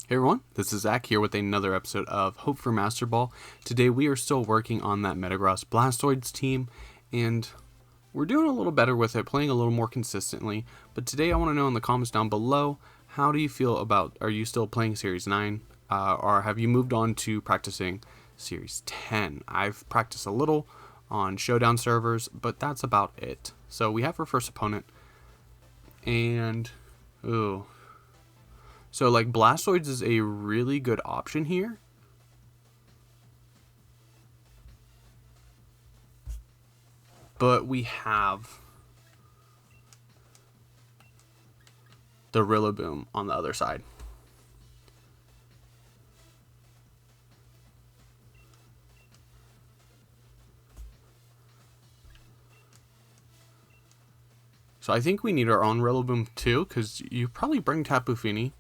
Hey everyone, this is Zach here with another episode of Hope for Master Ball. Today we are still working on that Metagross Blastoise team, and we're doing a little better with it, playing a little more consistently. But today I want to know in the comments down below, how do you feel about, are you still playing Series 9, or have you moved on to practicing Series 10? I've practiced a little on Showdown servers, but that's about it. So we have our first opponent, and, ooh. So, like, Blastoise is a really good option here. But we have the Rillaboom on the other side. So I think we need our own Rillaboom too, because you probably bring Tapu Fini.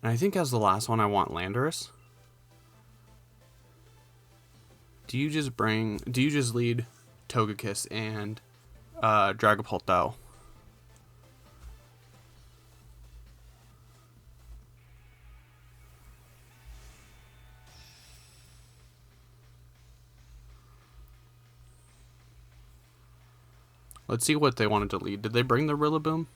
And I think as the last one I want Landorus. Do you just lead Togekiss and Dragapult though? Let's see what they wanted to lead. Did they bring the Rillaboom?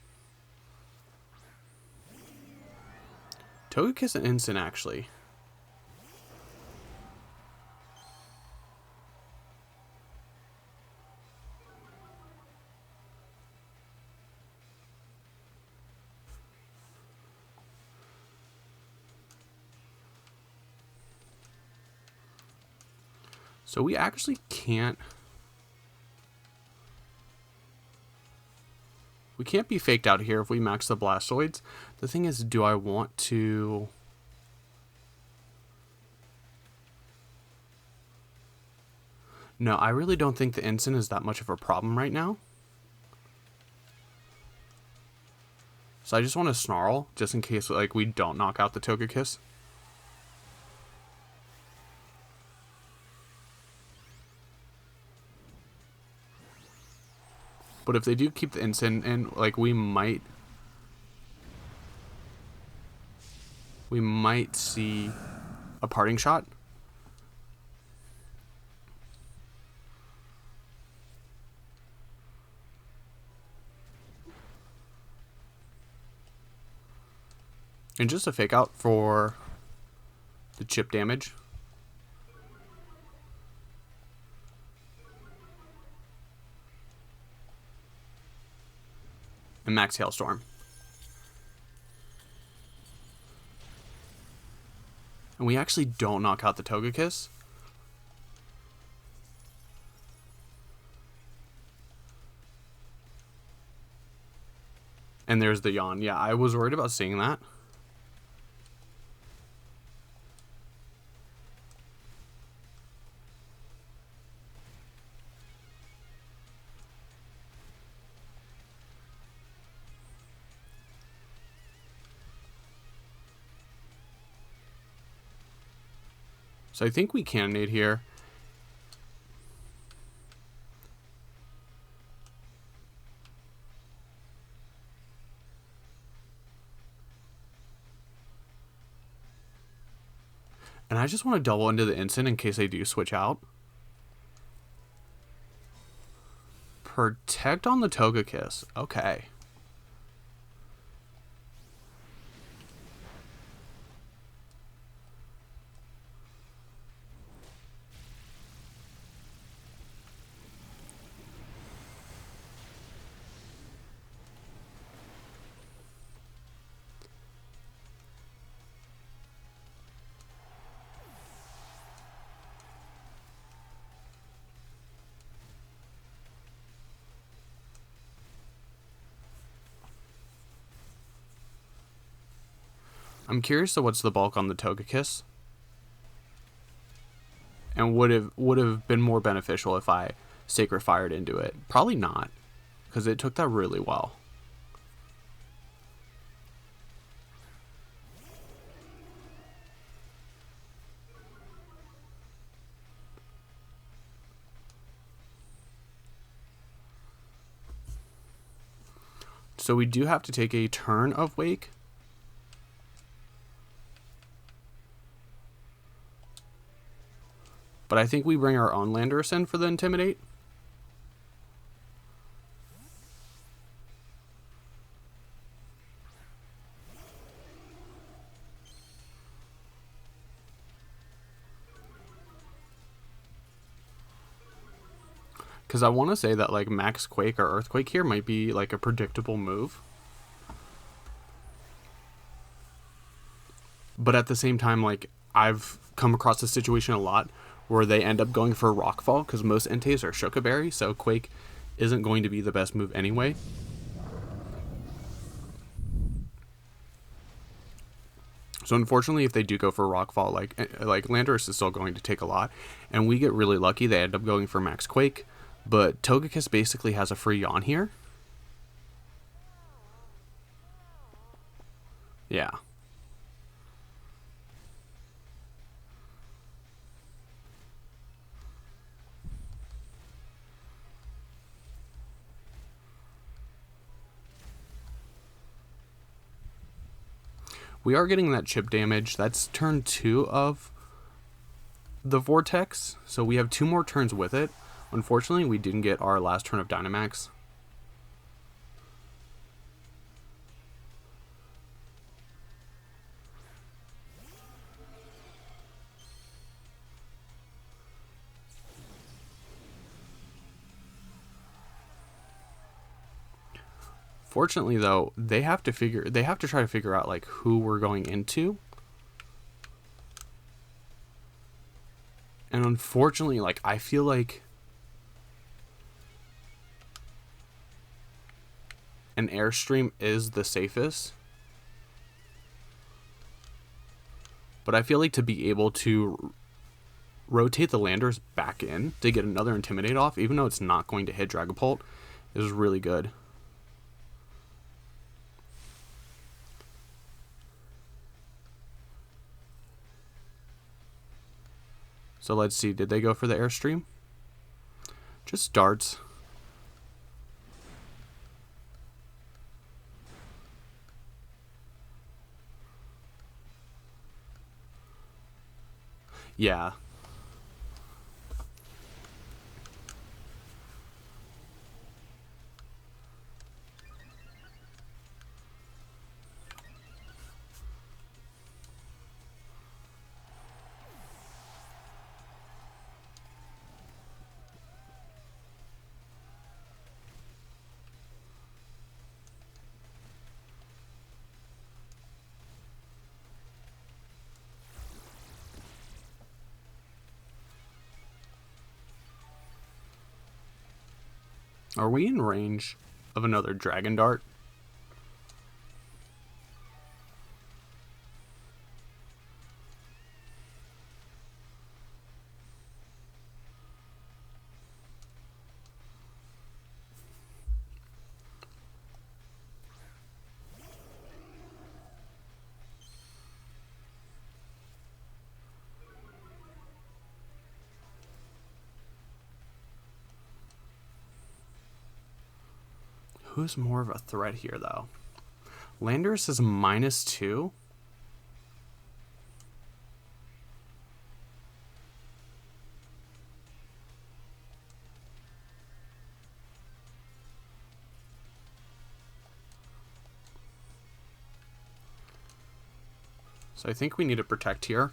Togekiss and Instant, actually. So we actually can't... We can't be faked out here if we max the Blastoids. The thing is, do I want to... No, I really don't think the Instant is that much of a problem right now. So I just want to Snarl, just in case like we don't knock out the Togekiss. But if they do keep the Instant in, like, we might see a parting shot. And just a fake out for the chip damage. And max Hailstorm. And we actually don't knock out the Togekiss. And there's the yawn. Yeah, I was worried about seeing that. So I think we cannonade here. And I just want to double into the Instant in case they do switch out. Protect on the Togekiss. Okay. I'm curious to what's the bulk on the Togekiss. And would have been more beneficial if I Sacred Fired into it. Probably not, because it took that really well. So we do have to take a turn of Wake But I think we bring our own Landorus in for the Intimidate. Because I want to say that like Max Quake or Earthquake here might be like a predictable move. But at the same time, like I've come across this situation a lot where they end up going for Rockfall because most Enteis are Shokaberry, so Quake isn't going to be the best move anyway. So unfortunately, if they do go for Rockfall, like Landorus is still going to take a lot, and we get really lucky. They end up going for Max Quake, but Togekiss basically has a free yawn here. Yeah. We are getting that chip damage. That's turn 2 of the Vortex, so we have 2 more turns with it. Unfortunately, we didn't get our last turn of Dynamax. Fortunately, though, they have to try to figure out like who we're going into. And unfortunately, like I feel like an Airstream is the safest. But I feel like to be able to rotate the Landers back in to get another Intimidate off, even though it's not going to hit Dragapult, is really good. So let's see, did they go for the Airstream? Just darts. Yeah. Are we in range of another Dragon Dart? Who's more of a threat here, though? Landorus is -2. So I think we need to protect here.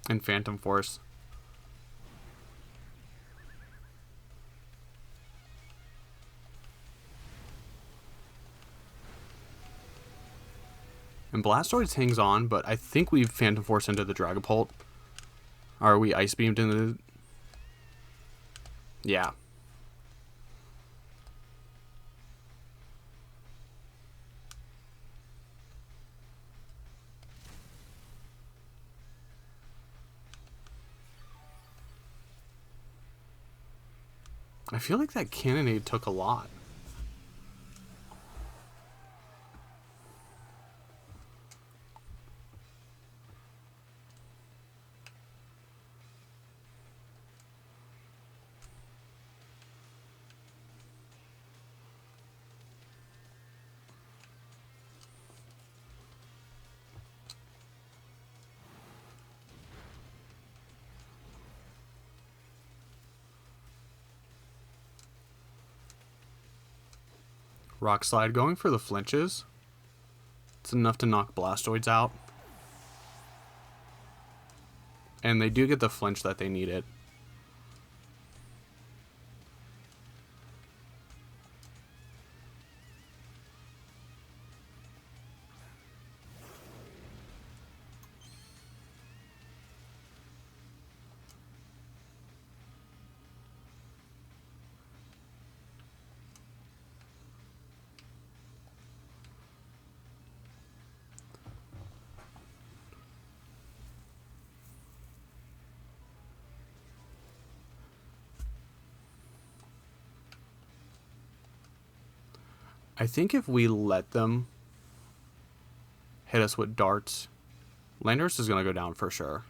And Phantom Force. And Blastoise hangs on, but I think we've Phantom Force into the Dragapult. Are we Ice Beamed into the... Yeah. I feel like that Cannonade took a lot. Rock Slide going for the flinches. It's enough to knock Blastoids out. And they do get the flinch that they needed. I think if we let them hit us with darts, Landorus is going to go down for sure.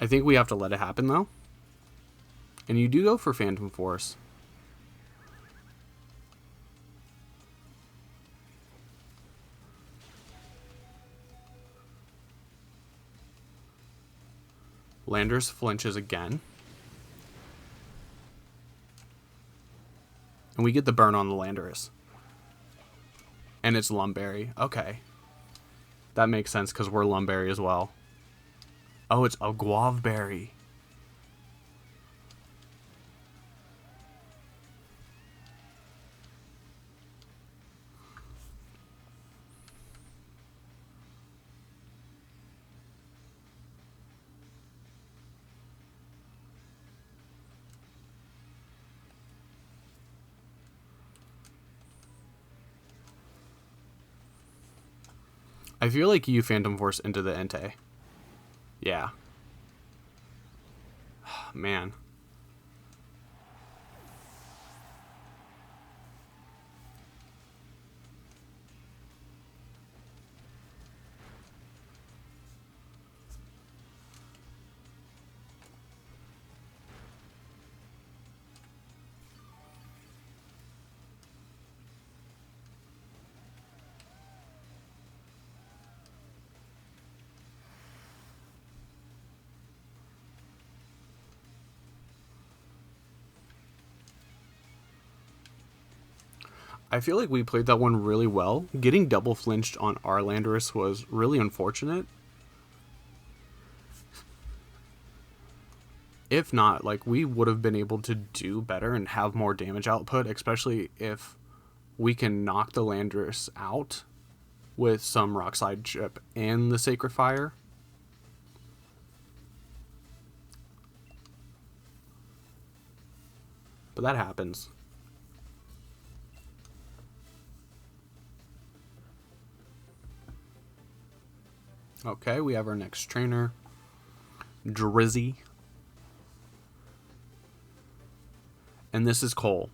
I think we have to let it happen, though. And you do go for Phantom Force. Landorus flinches again. And we get the burn on the Landorus. And it's Lumberry. Okay. That makes sense because we're Lumberry as well. Oh, it's a Guavaberry. I feel like you Phantom Force into the Entei. Yeah. Man. I feel like we played that one really well. Getting double flinched on our Landorus was really unfortunate. If not, like, we would have been able to do better and have more damage output, especially if we can knock the Landorus out with some Rock Slide chip and the Sacred Fire. But that happens. Okay, we have our next trainer, Drizzy. And this is Cole.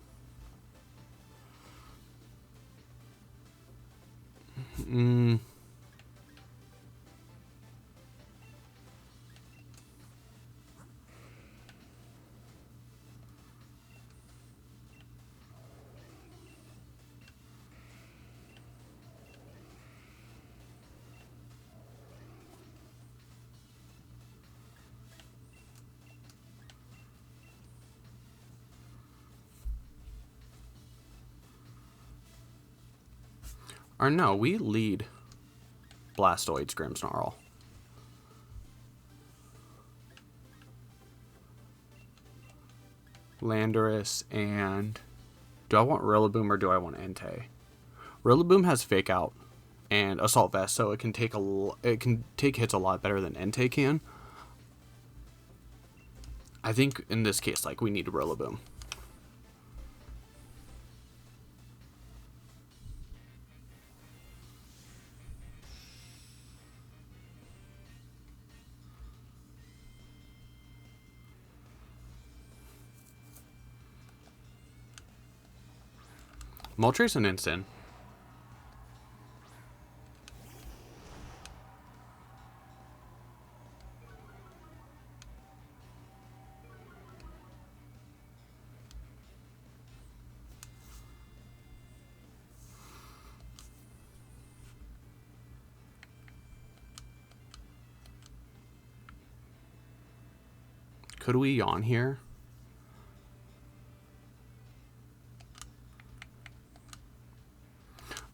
Or no, we lead Blastoids, Grimmsnarl. Landorus, and do I want Rillaboom or do I want Entei? Rillaboom has Fake Out and Assault Vest, so it can take hits a lot better than Entei can. I think in this case, like, we need Rillaboom. Moltres and Instant. Could we yawn here?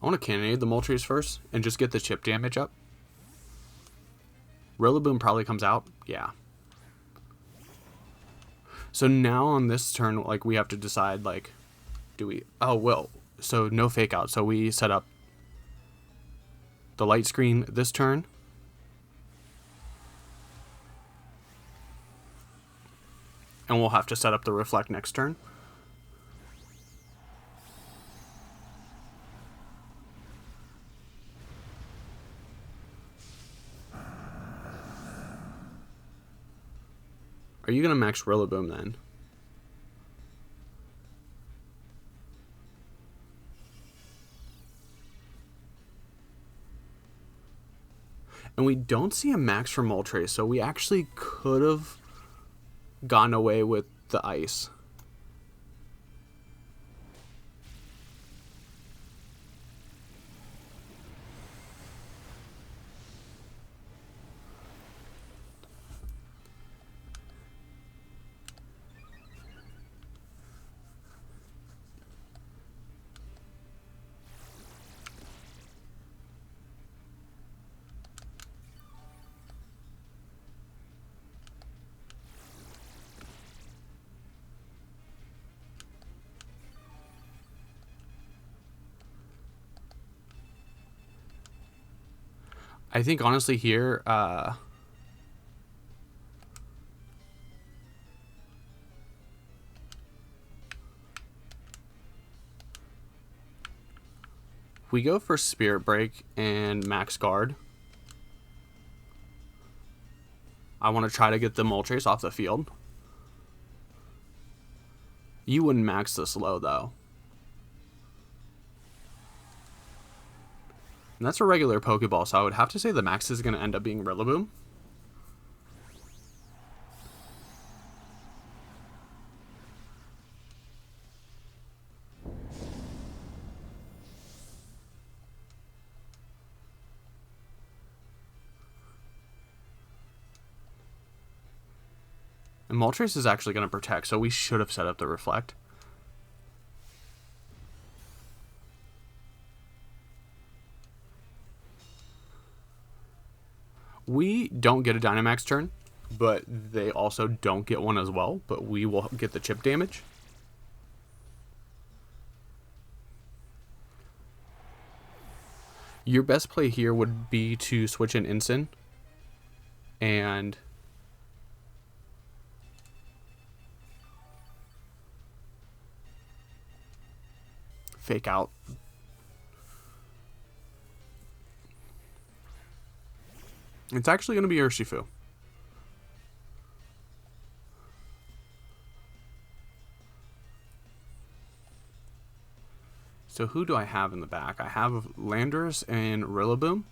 want to cannonade the Moltres first and just get the chip damage up. Rillaboom probably comes out. Yeah. So now on this turn, like, we have to decide, like, do we... Oh, well, so no fake out. So we set up the light screen this turn. And we'll have to set up the reflect next turn. Are you going to max Rillaboom then? And we don't see a max for Moltres, so we actually could have gone away with the ice. I think honestly here, we go for Spirit Break and Max Guard. I want to try to get the Moltres off the field. You wouldn't max this low though. And that's a regular Pokeball, so I would have to say the max is going to end up being Rillaboom. And Moltres is actually going to protect, so we should have set up the Reflect. We don't get a Dynamax turn, but they also don't get one as well, but we will get the chip damage. Your best play here would be to switch in Ensign and fake out. It's actually going to be Urshifu. So who do I have in the back? I have Landorus and Rillaboom.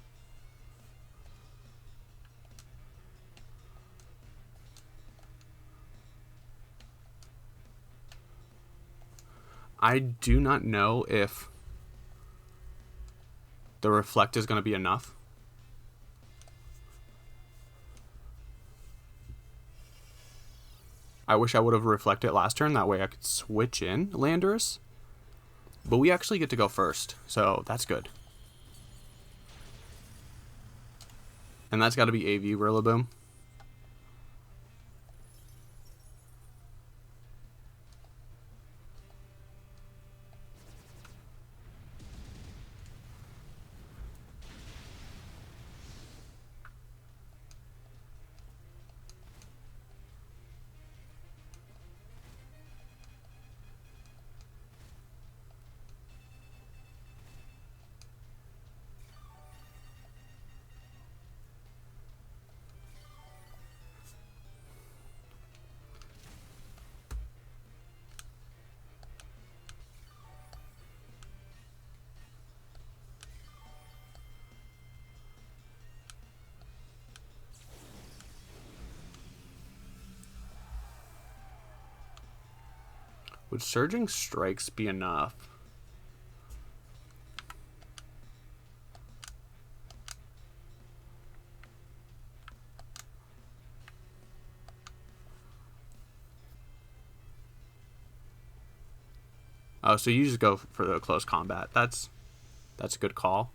I do not know if the Reflect is going to be enough. I wish I would have reflected last turn. That way I could switch in Landorus. But we actually get to go first, so that's good. And that's got to be AV Rillaboom. Would Surging Strikes be enough? Oh, so you just go for the close combat. That's That's a good call.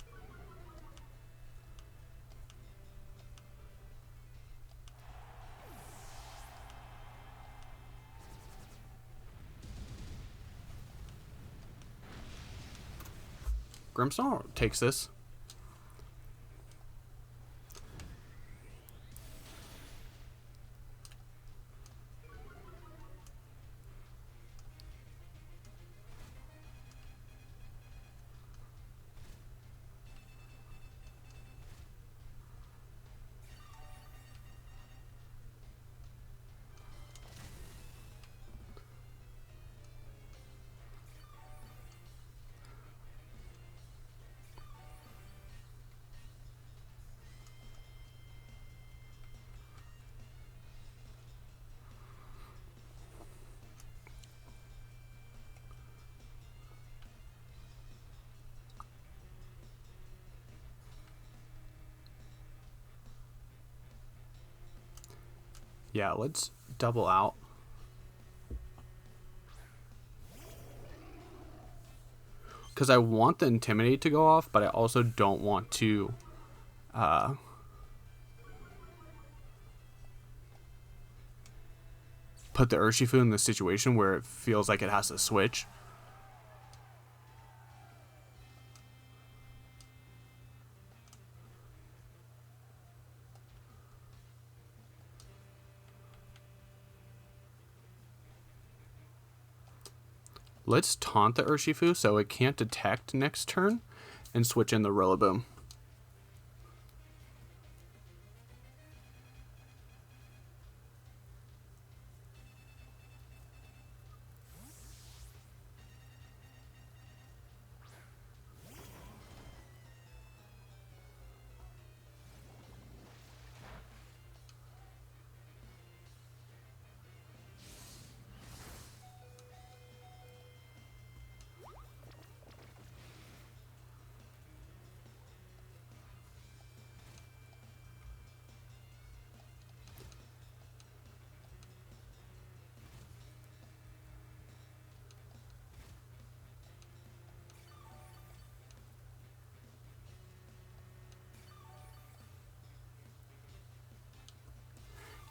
Grimmsnarl takes this. Yeah, let's double out. Because I want the Intimidate to go off, but I also don't want to put the Urshifu in the situation where it feels like it has to switch. Let's taunt the Urshifu so it can't detect next turn and switch in the Rillaboom.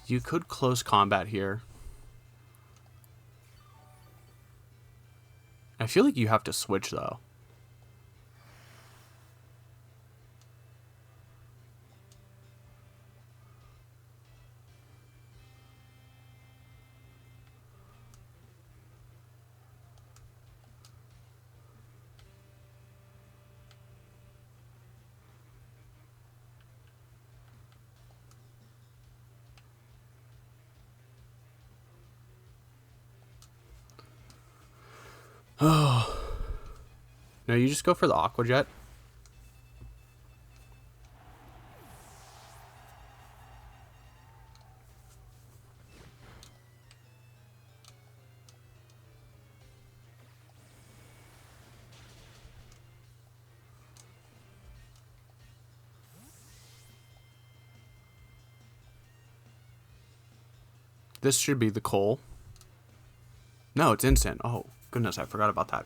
You could close combat here. I feel like you have to switch though. Oh. No, you just go for the Aqua Jet. This should be the Coal. No, it's instant. Oh, goodness, I forgot about that.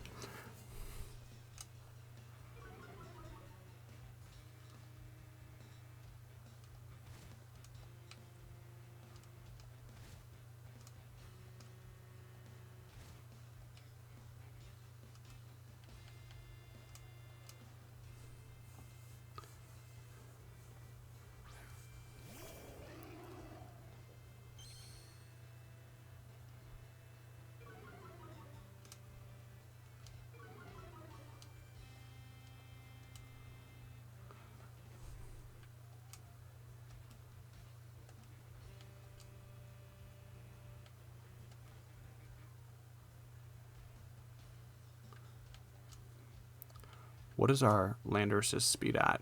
What is our Landorus's speed at?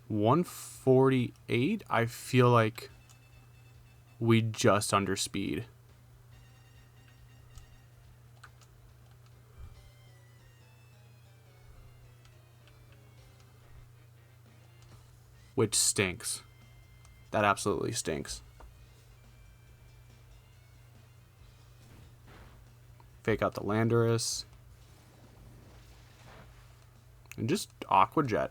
148? I feel like we just underspeed. Which stinks. That absolutely stinks. Fake out the Landorus. And just Aqua Jet.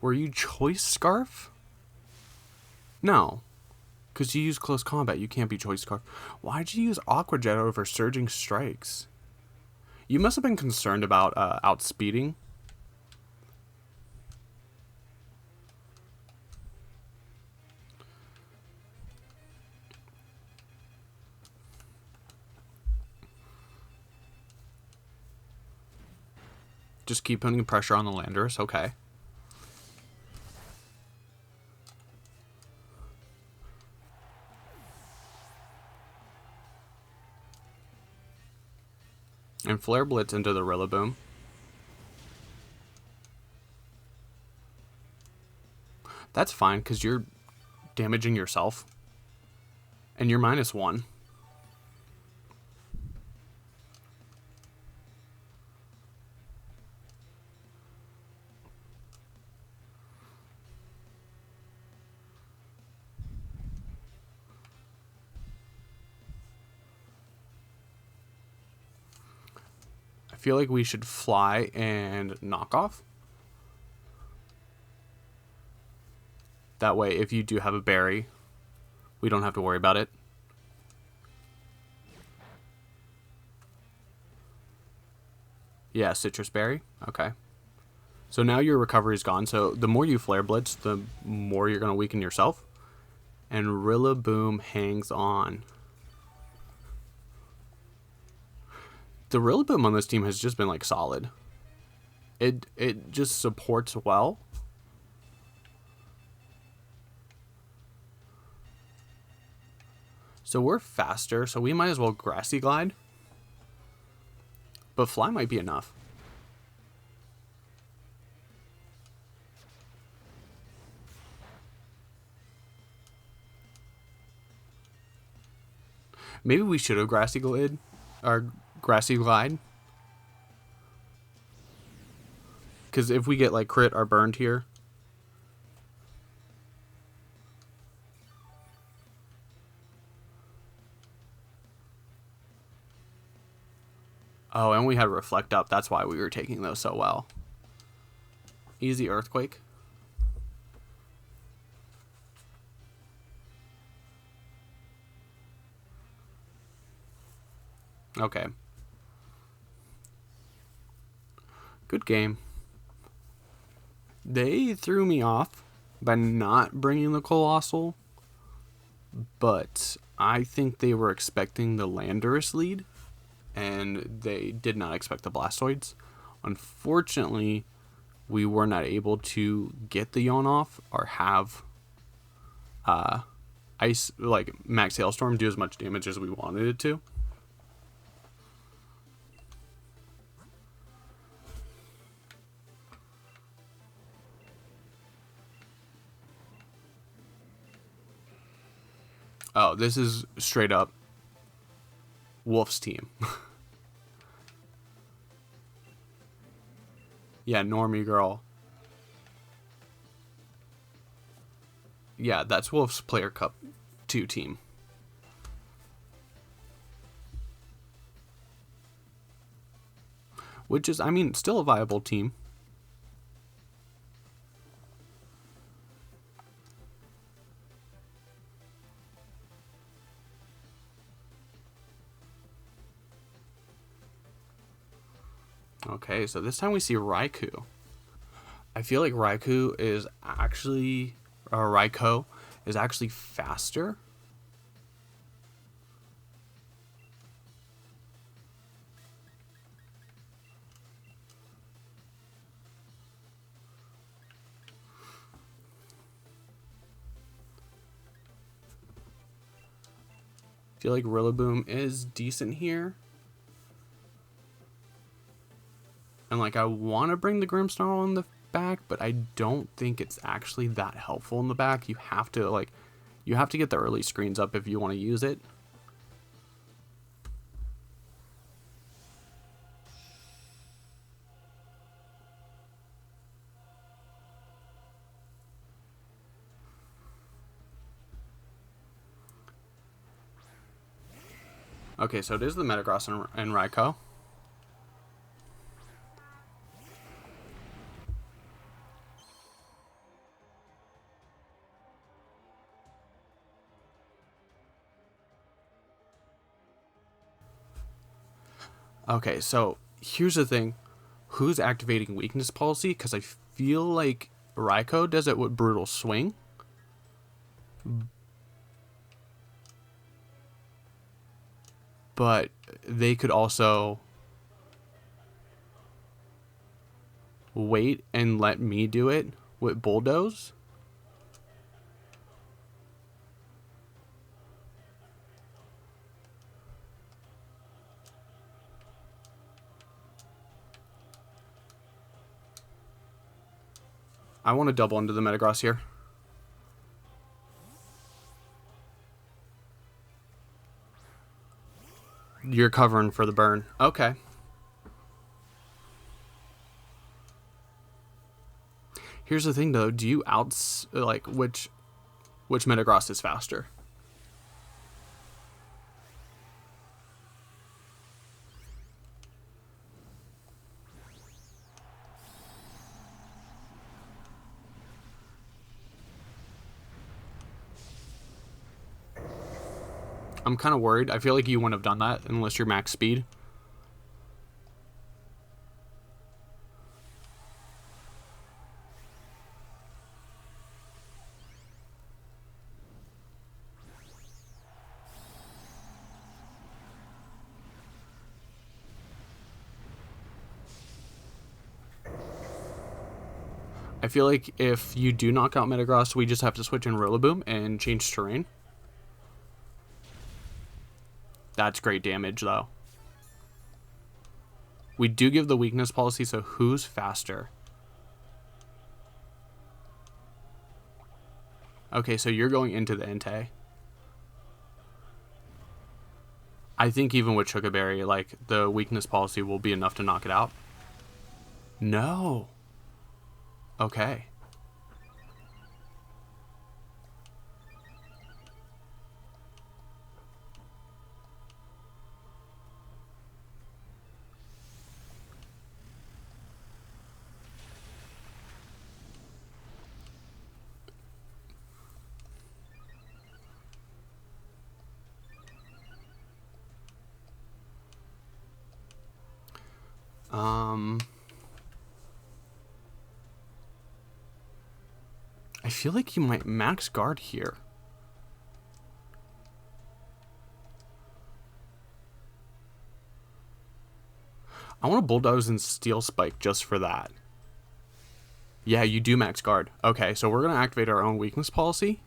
Were you Choice Scarf? No. Because you use Close Combat, you can't be Choice Scarf. Why'd you use Aqua Jet over Surging Strikes? You must have been concerned about outspeeding. Just keep putting pressure on the Landorus, okay. And Flare Blitz into the Rillaboom. That's fine, because you're damaging yourself. And you're -1. I feel like we should fly and knock off. That way, if you do have a berry, we don't have to worry about it. Yeah, Citrus Berry. Okay. So now your recovery is gone. So the more you Flare Blitz, the more you're going to weaken yourself. And Rillaboom hangs on. The Rillaboom on this team has just been like solid. It just supports well. So we're faster, so we might as well Grassy Glide. But Fly might be enough. Maybe we should have Grassy Glide. Or Grassy Glide. Because if we get like crit or burned here. Oh, and we had Reflect Up. That's why we were taking those so well. Easy Earthquake. Okay. Good game. They threw me off by not bringing the Colossal, but I think they were expecting the Landorus lead, and they did not expect the Blastoids. Unfortunately, we were not able to get the Yawn off or have Ice, like Max Hailstorm, do as much damage as we wanted it to. Oh, this is straight up Wolf's team. Yeah, Normie Girl. Yeah, that's Wolf's Player Cup 2 team. Which is, I mean, still a viable team. Okay, so this time we see Raikou. I feel like Raikou is actually, or Raikou is actually faster. I feel like Rillaboom is decent here. And like I want to bring the Grimmsnarl in the back, but I don't think it's actually that helpful in the back. You have to get the early screens up if you want to use it. Okay, so it is the Metagross and Raikou. Okay, so here's the thing. Who's activating weakness policy? Because I feel like Raikou does it with Brutal Swing. But they could also wait and let me do it with Bulldoze. I want to double into the Metagross here. You're covering for the burn. Okay. Here's the thing, though. Do you like which Metagross is faster? I'm kind of worried. I feel like you wouldn't have done that unless you're max speed. I feel like if you do knock out Metagross, we just have to switch in Rillaboom and change terrain. That's great damage, though. We do give the weakness policy, so who's faster? Okay, so you're going into the Entei. I think even with Sugar Berry, like, the weakness policy will be enough to knock it out. No. Okay. I feel like you might max guard here. I want to Bulldoze and Steel Spike just for that. Yeah, you do max guard. Okay, so we're going to activate our own weakness policy.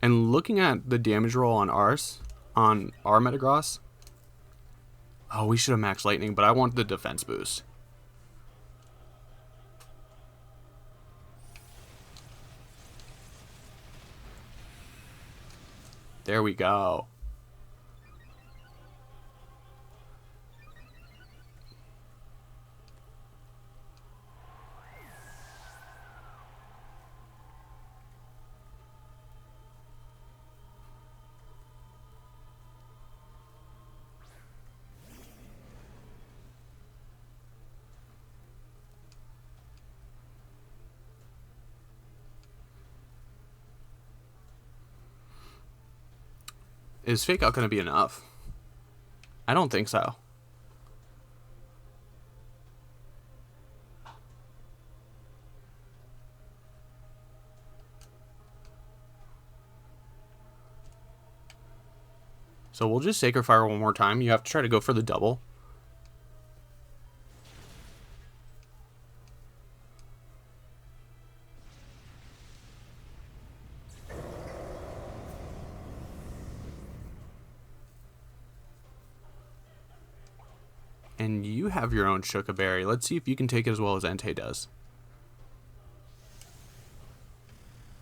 And looking at the damage roll on our Metagross. Oh, we should have maxed Lightning, but I want the defense boost. There we go. Is Fake Out going to be enough? I don't think so. So we'll just Sacred Fire one more time. You have to try to go for the double. And you have your own Sugar Berry. Let's see if you can take it as well as Entei does.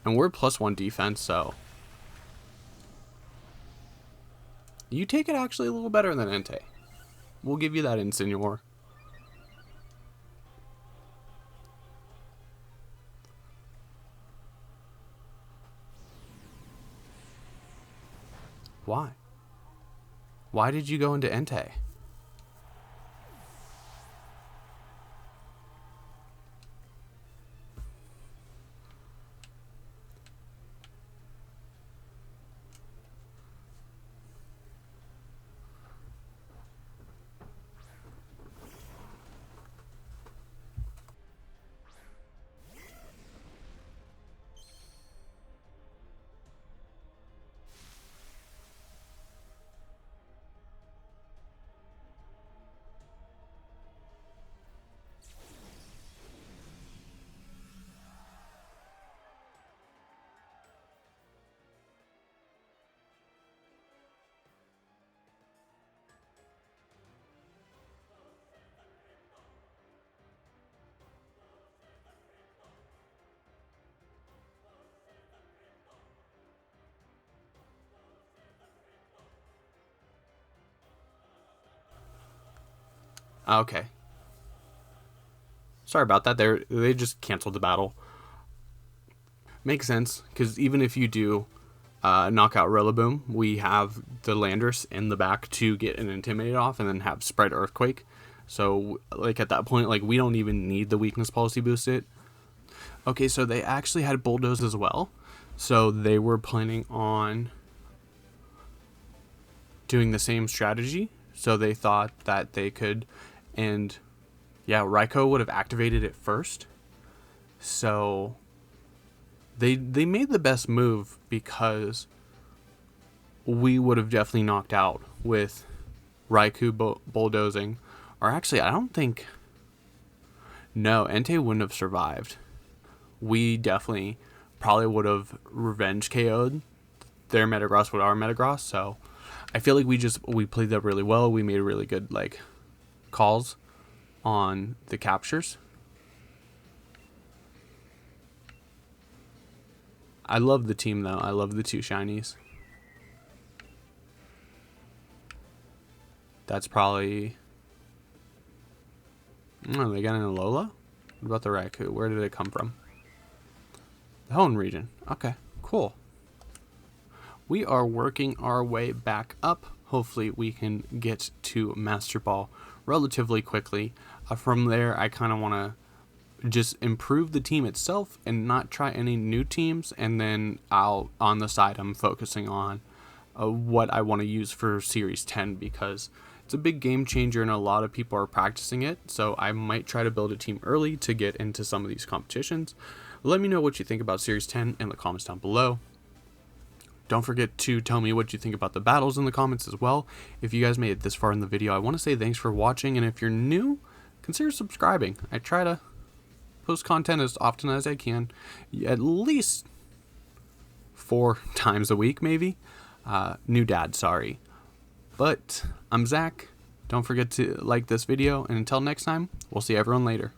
And we're +1 defense, so you take it actually a little better than Entei. We'll give you that, Insinuor. Why? Why did you go into Entei? Okay. Sorry about that. They just canceled the battle. Makes sense, because even if you do knock out Rillaboom, we have the Landorus in the back to get an Intimidate off and then have Spread Earthquake. So, like, at that point, like, we don't even need the Weakness Policy boosted. Okay, so they actually had Bulldoze as well. So they were planning on doing the same strategy. So they thought that they could, and yeah, Raikou would have activated it first. So they made the best move, because we would have definitely knocked out with Raikou bulldozing. Or actually, I don't think... No, Entei wouldn't have survived. We definitely probably would have revenge KO'd their Metagross with our Metagross. So I feel like we played that really well. We made really good, like, calls on the captures. I love the team, though. I love the two shinies. That's probably... Oh, they got an Alola? What about the Raikou? Where did it come from? The Hoenn region. Okay, cool. We are working our way back up. Hopefully we can get to Master Ball relatively quickly. From there, I kind of want to just improve the team itself and not try any new teams. And then on the side, I'm focusing on what I want to use for Series 10, because it's a big game changer and a lot of people are practicing it. So I might try to build a team early to get into some of these competitions. Let me know what you think about Series 10 in the comments down below. Don't forget to tell me what you think about the battles in the comments as well. If you guys made it this far in the video, I want to say thanks for watching. And if you're new, consider subscribing. I try to post content as often as I can, at least 4 times a week, maybe. New dad, sorry. But I'm Zach. Don't forget to like this video. And until next time, we'll see everyone later.